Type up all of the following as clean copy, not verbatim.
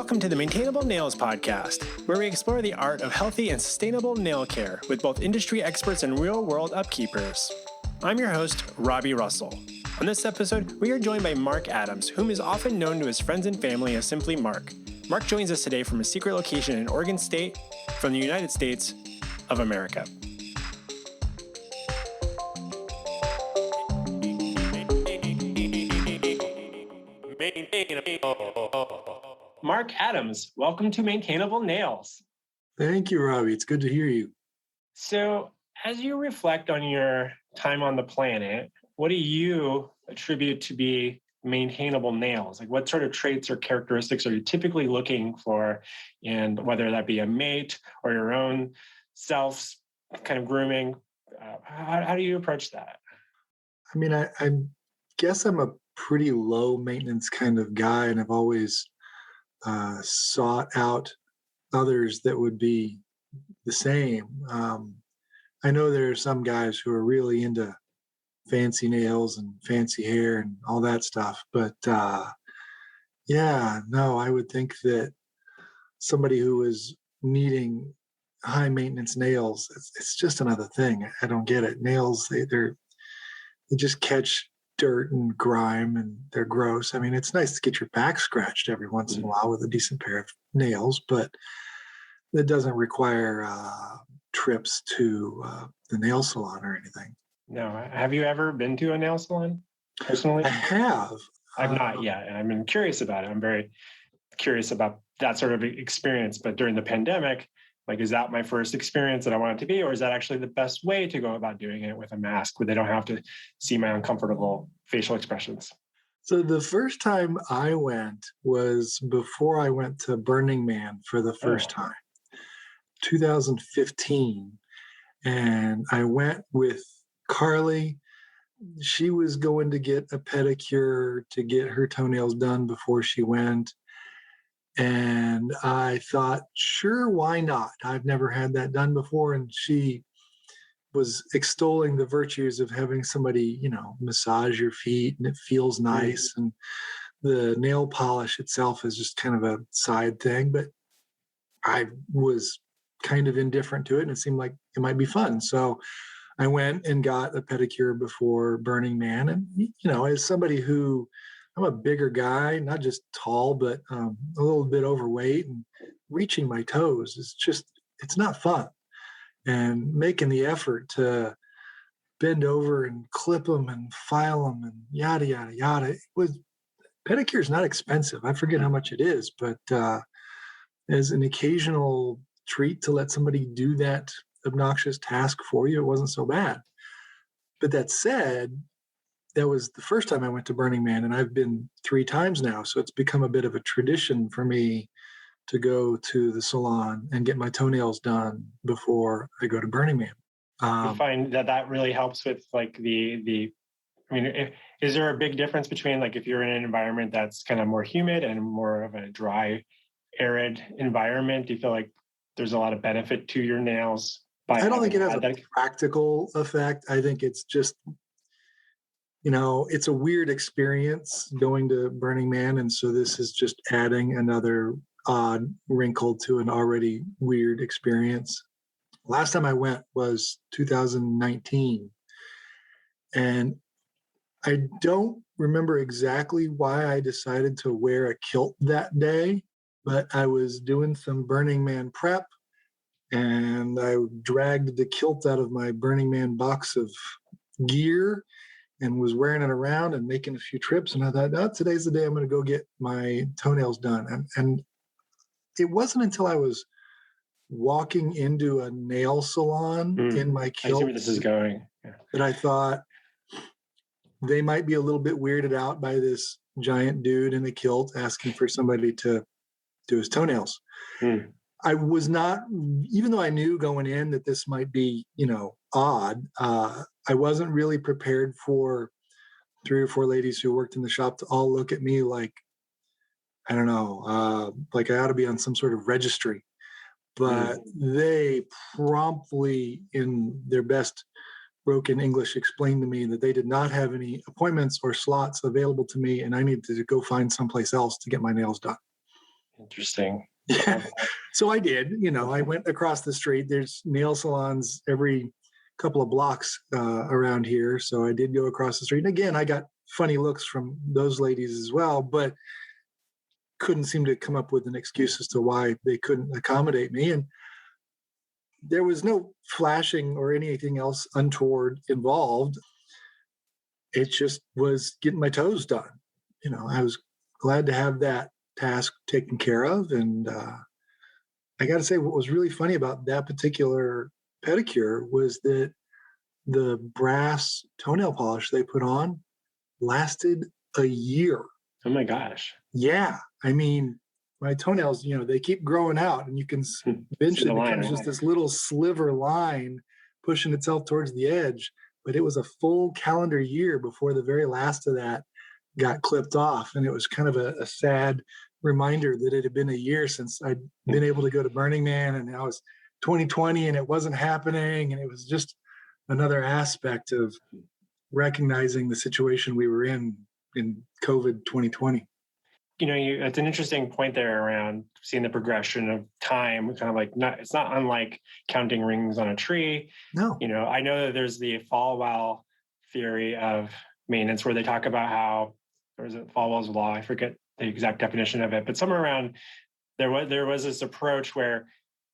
Welcome to the Maintainable Nails podcast, where we explore the art of healthy and sustainable nail care with both industry experts and real-world upkeepers. I'm your host, Robby Russell. On this episode, we are joined by Mark Adams, whom is often known to his friends and family as simply Mark. Mark joins us today from a secret location in Oregon State, from the United States of America. Mark Adams, welcome to Maintainable Nails. Thank you, Robby. It's good to hear you. So, as you reflect on your time on the planet, what do you attribute to be maintainable nails? Like, what sort of traits or characteristics are you typically looking for, and whether that be a mate or your own self kind of grooming? How do you approach that? I mean, I guess I'm a pretty low maintenance kind of guy, and I've always sought out others that would be the same. I know there are some guys who are really into fancy nails and fancy hair and all that stuff, but I would think that somebody who is needing high maintenance nails, it's just another thing. I don't get it. Nails, they just catch dirt and grime and they're gross. I mean, it's nice to get your back scratched every once in a while with a decent pair of nails, but it doesn't require trips to the nail salon or anything. No. Have you ever been to a nail salon personally? I have. I've not yet. And I've been curious about it. I'm very curious about that sort of experience. But during the pandemic, like, is that my first experience that I want it to be? Or is that actually the best way to go about doing it with a mask where they don't have to see my uncomfortable facial expressions? So the first time I went was before I went to Burning Man for the first time, 2015. And I went with Carly. She was going to get a pedicure to get her toenails done before she went. And I thought, sure, why not? I've never had that done before. And she was extolling the virtues of having somebody, massage your feet, and it feels nice. And the nail polish itself is just kind of a side thing. But I was kind of indifferent to it, and it seemed like it might be fun. So I went and got a pedicure before Burning Man. And, as somebody who, I'm a bigger guy, not just tall, but a little bit overweight, and reaching my toes is it's not fun. And making the effort to bend over and clip them and file them and yada, yada, yada. Pedicure is not expensive. I forget how much it is, but as an occasional treat to let somebody do that obnoxious task for you, it wasn't so bad. But that said, that was the first time I went to Burning Man, and I've been 3 times now. So it's become a bit of a tradition for me to go to the salon and get my toenails done before I go to Burning Man. You find that really helps with like is there a big difference between, like, if you're in an environment that's kind of more humid and more of a dry, arid environment? Do you feel like there's a lot of benefit to your nails? I don't think it has a practical effect. I think it's just, it's a weird experience going to Burning Man. And so this is just adding another odd wrinkle to an already weird experience. Last time I went was 2019. And I don't remember exactly why I decided to wear a kilt that day, but I was doing some Burning Man prep, and I dragged the kilt out of my Burning Man box of gear and was wearing it around and making a few trips. And I thought, today's the day I'm going to go get my toenails done. And it wasn't until I was walking into a nail salon in my kilt, I see where this is going, that I thought they might be a little bit weirded out by this giant dude in a kilt asking for somebody to do his toenails. I was not, even though I knew going in that this might be, odd, I wasn't really prepared for 3 or 4 ladies who worked in the shop to all look at me like, I don't know, like I ought to be on some sort of registry. But they promptly, in their best broken English, explained to me that they did not have any appointments or slots available to me, and I needed to go find someplace else to get my nails done. Interesting. Yeah. So I did, I went across the street. There's nail salons every couple of blocks around here. So I did go across the street. And again, I got funny looks from those ladies as well, but couldn't seem to come up with an excuse as to why they couldn't accommodate me. And there was no flashing or anything else untoward involved. It just was getting my toes done. I was glad to have that task taken care of. And I got to say, what was really funny about that particular pedicure was that the brass toenail polish they put on lasted a year. Oh my gosh. Yeah. I mean, my toenails, they keep growing out, and you can eventually becomes just this little sliver line pushing itself towards the edge. But it was a full calendar year before the very last of that got clipped off. And it was kind of a sad reminder that it had been a year since I'd been able to go to Burning Man, and now it's 2020 and it wasn't happening. And it was just another aspect of recognizing the situation we were in COVID 2020. It's an interesting point there around seeing the progression of time, kind of like it's not unlike counting rings on a tree. No. I know that there's the Falwell theory of maintenance where they talk about how, or is it Falwell's law? I forget the exact definition of it, but somewhere around there was this approach where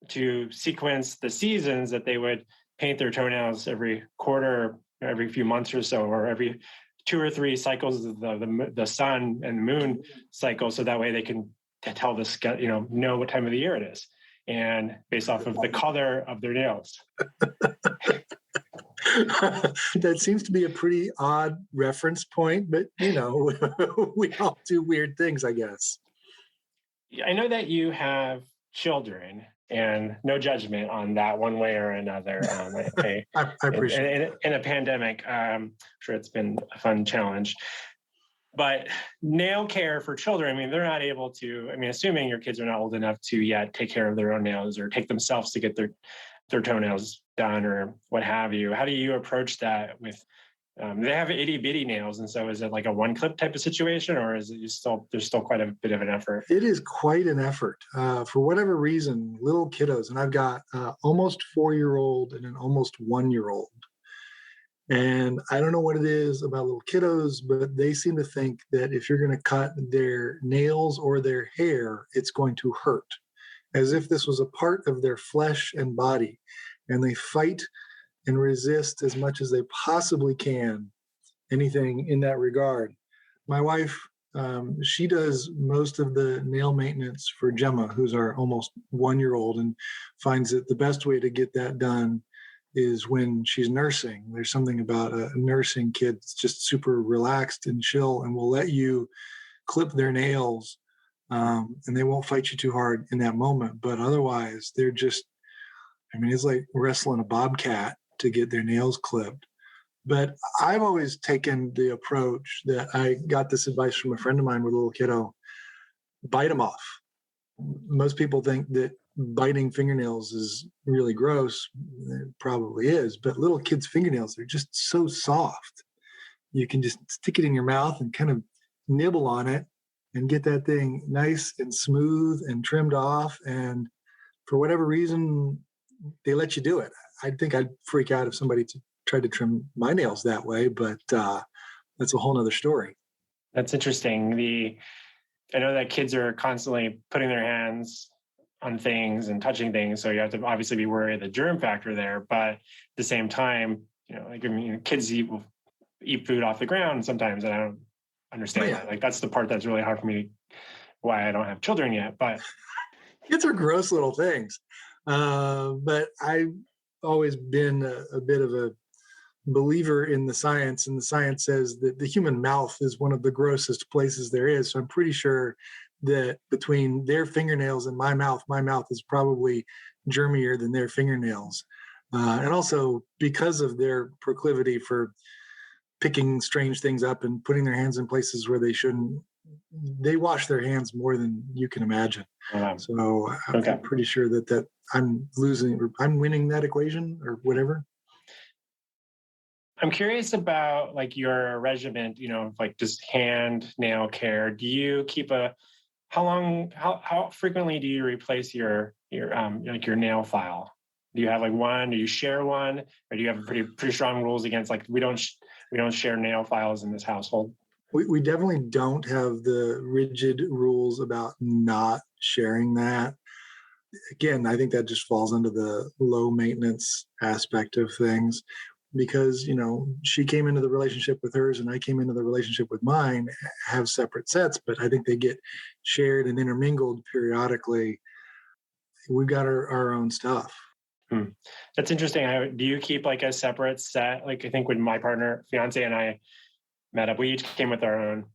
to sequence the seasons that they would paint their toenails every quarter, every few months or so, or every 2 or 3 cycles of the sun and moon cycle, so that way they can tell know what time of the year it is, and based off of the color of their nails. That seems to be a pretty odd reference point, but we all do weird things, I guess. I know that you have children, and no judgment on that one way or another. I appreciate it. In a pandemic, I'm sure it's been a fun challenge. But nail care for children, they're not able to, assuming your kids are not old enough to yet take care of their own nails or take themselves to get their toenails done or what have you. How do you approach that with, they have itty bitty nails. And so is it like a one clip type of situation, or is it there's still quite a bit of an effort? It is quite an effort. For whatever reason, little kiddos, and I've got almost 4-year-old and an almost 1-year-old. And I don't know what it is about little kiddos, but they seem to think that if you're going to cut their nails or their hair, it's going to hurt, as if this was a part of their flesh and body. And they fight and resist as much as they possibly can anything in that regard. My wife, she does most of the nail maintenance for Gemma, who's our almost 1-year-old, and finds that the best way to get that done is when she's nursing. There's something about a nursing kid that's just super relaxed and chill and will let you clip their nails, and they won't fight you too hard in that moment. But otherwise, they're just, it's like wrestling a bobcat to get their nails clipped. But I've always taken the approach that I got this advice from a friend of mine with a little kiddo: bite them off. Most people think that biting fingernails is really gross. It probably is, but little kids' fingernails are just so soft. You can just stick it in your mouth and kind of nibble on it and get that thing nice and smooth and trimmed off. And for whatever reason, they let you do it. I think I'd freak out if somebody tried to trim my nails that way, but that's a whole nother story. That's interesting. I know that kids are constantly putting their hands on things and touching things, so you have to obviously be worried of the germ factor there. But at the same time, kids eat food off the ground sometimes, and I don't understand that. Like, that's the part that's really hard for me, why I don't have children yet. But kids are gross little things. But I've always been a bit of a believer in the science, and the science says that the human mouth is one of the grossest places there is. So I'm pretty sure that between their fingernails and my mouth is probably germier than their fingernails. And also because of their proclivity for picking strange things up and putting their hands in places where they shouldn't, they wash their hands more than you can imagine. So I'm pretty sure that I'm winning that equation or whatever. I'm curious about like your regimen, like just hand nail care. Do you keep a how frequently do you replace your like your nail file? Do you have like one? Do you share one, or do you have pretty strong rules against like we don't share nail files in this household? We definitely don't have the rigid rules about not sharing that. Again, I think that just falls under the low maintenance aspect of things because, she came into the relationship with hers and I came into the relationship with mine, have separate sets, but I think they get shared and intermingled periodically. We've got our own stuff. That's interesting. Do you keep like a separate set? Like I think when my fiance and I met up, we each came with our own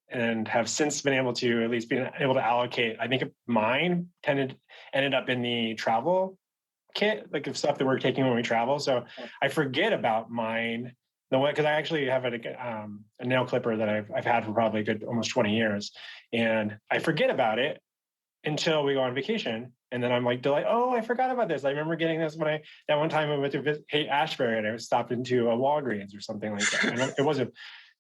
and have since been able to at least been able to allocate. I think mine ended up in the travel kit, like of stuff that we're taking when we travel. So I forget about mine the way, because I actually have a nail clipper that I've had for probably a good almost 20 years. And I forget about it until we go on vacation. And then I'm like, oh, I forgot about this. I remember getting this that one time I went to visit Ashbury and I stopped into a Walgreens or something like that. It wasn't.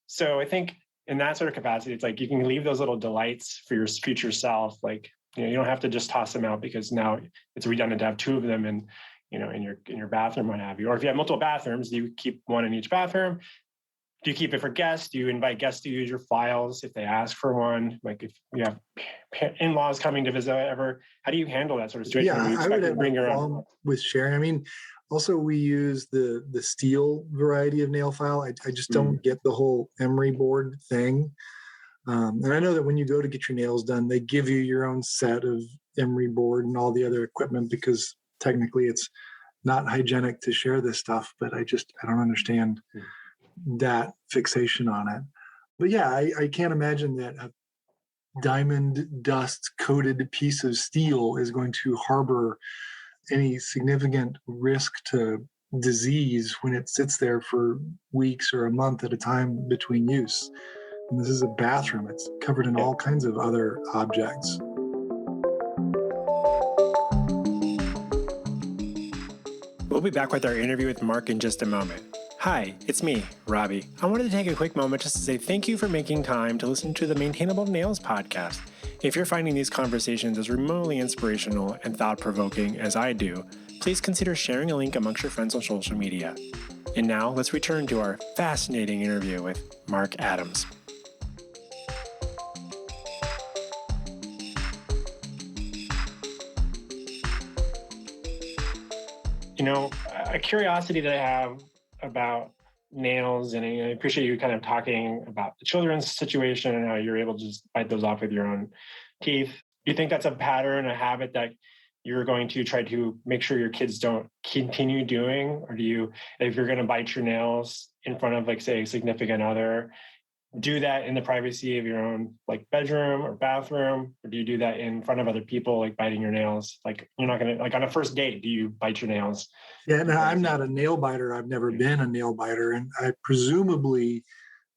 So I think in that sort of capacity, it's like you can leave those little delights for your future self. Like, you don't have to just toss them out because now it's redundant to have two of them in your bathroom, what have you. Or if you have multiple bathrooms, do you keep one in each bathroom? Do you keep it for guests? Do you invite guests to use your files if they ask for one? Like if you have in-laws coming to visit, whatever, how do you handle that sort of situation? Yeah, I would have no problem with sharing. I mean, also we use the steel variety of nail file. I just don't get the whole emery board thing. And I know that when you go to get your nails done, they give you your own set of emery board and all the other equipment because technically it's not hygienic to share this stuff, but I don't understand that fixation on it. But yeah, I can't imagine that a diamond dust coated piece of steel is going to harbor any significant risk to disease when it sits there for weeks or a month at a time between use. And this is a bathroom. It's covered in all kinds of other objects. We'll be back with our interview with Mark in just a moment. Hi, it's me, Robby. I wanted to take a quick moment just to say thank you for making time to listen to the Maintainable Nails podcast. If you're finding these conversations as remotely inspirational and thought-provoking as I do, please consider sharing a link amongst your friends on social media. And now, let's return to our fascinating interview with Mark Adams. A curiosity that I have about nails, and I appreciate you kind of talking about the children's situation and how you're able to just bite those off with your own teeth. Do you think that's a pattern, a habit that you're going to try to make sure your kids don't continue doing? Or if you're going to bite your nails in front of, like, say, a significant other, do that in the privacy of your own, like, bedroom or bathroom? Or do you do that in front of other people, like biting your nails? Like, you're not going to, like, on a first date, do you bite your nails? Yeah, no, I'm not a nail biter. I've never been a nail biter. And I presumably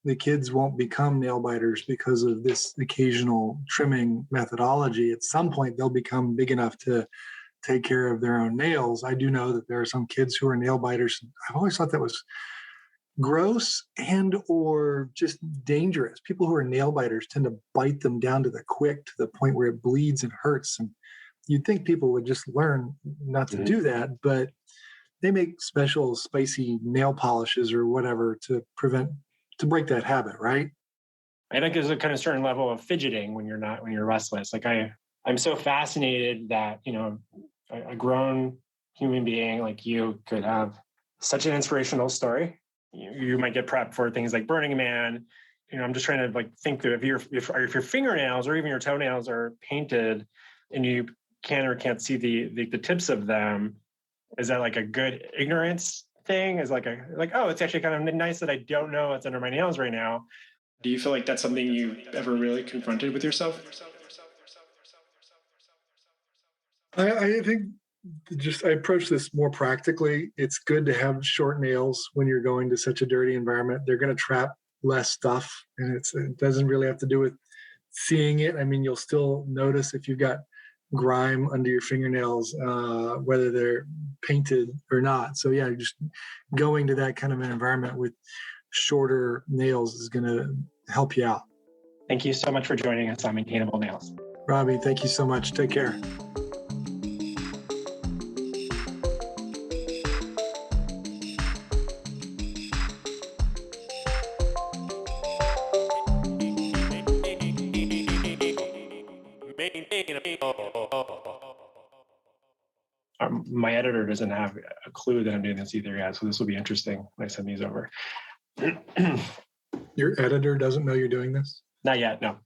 the kids won't become nail biters because of this occasional trimming methodology. At some point, they'll become big enough to take care of their own nails. I do know that there are some kids who are nail biters. I've always thought that was gross and or just dangerous. People who are nail biters tend to bite them down to the quick, to the point where it bleeds and hurts. And you'd think people would just learn not to do that, but they make special spicy nail polishes or whatever to break that habit, right? I think there's a kind of certain level of fidgeting when you're restless. Like I'm so fascinated that, a grown human being like you could have such an inspirational story. You might get prepped for things like Burning Man. I'm just trying to, like, think through if your fingernails or even your toenails are painted and you can or can't see the tips of them, is that like a good ignorance thing? Is oh, it's actually kind of nice that I don't know what's under my nails right now. Do you feel like that's something you ever really confronted with yourself? I think I approach this more practically. It's good to have short nails when you're going to such a dirty environment. They're going to trap less stuff, and it doesn't really have to do with seeing it. I mean, you'll still notice if you've got grime under your fingernails, whether they're painted or not. So yeah, just going to that kind of an environment with shorter nails is going to help you out. Thank you so much for joining us on Maintainable Nails. Robby, thank you so much. Take care. My editor doesn't have a clue that I'm doing this either yet, so this will be interesting when I send these over. Your editor doesn't know you're doing this? Not yet, no.